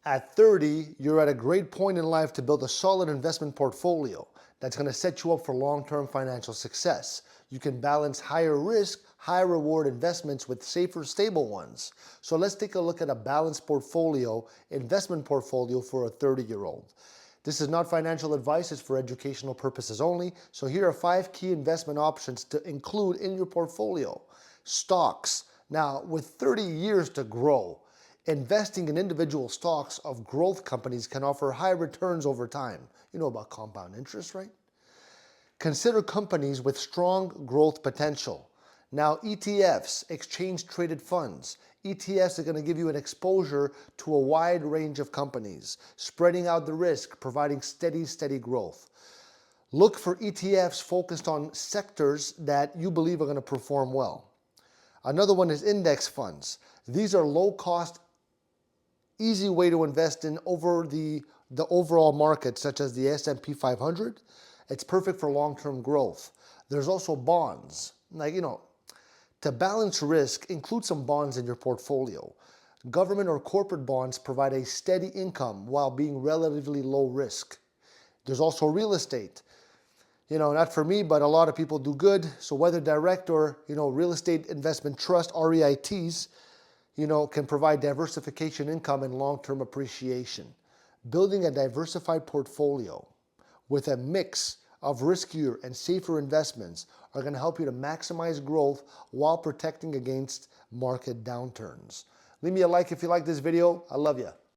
At 30, you're at a great point in life to build a solid investment portfolio that's going to set you up for long-term financial success. You can balance higher risk, high reward investments with safer, stable ones. So let's take a look at a balanced portfolio, investment portfolio for a 30-year-old. This is not financial advice, it's for educational purposes only. So here are 5 key investment options to include in your portfolio. Stocks. Now, with 30 years to grow, investing in individual stocks of growth companies can offer high returns over time. You know about compound interest, right? Consider companies with strong growth potential. Now, ETFs, exchange traded funds. ETFs are going to give you an exposure to a wide range of companies, spreading out the risk, providing steady growth. Look for ETFs focused on sectors that you believe are going to perform well. Another one is index funds. These are low cost, easy way to invest in over the overall market, such as the S&P 500. It's perfect for long-term growth. There's also bonds. To balance risk, include some bonds in your portfolio. Government or corporate bonds provide a steady income while being relatively low risk. There's also real estate. Not for me, but a lot of people do good. So whether direct or, real estate investment trust, REITs, can provide diversification income and long-term appreciation. Building a diversified portfolio with a mix of riskier and safer investments are going to help you to maximize growth while protecting against market downturns. Leave me a like if you like this video. I love you.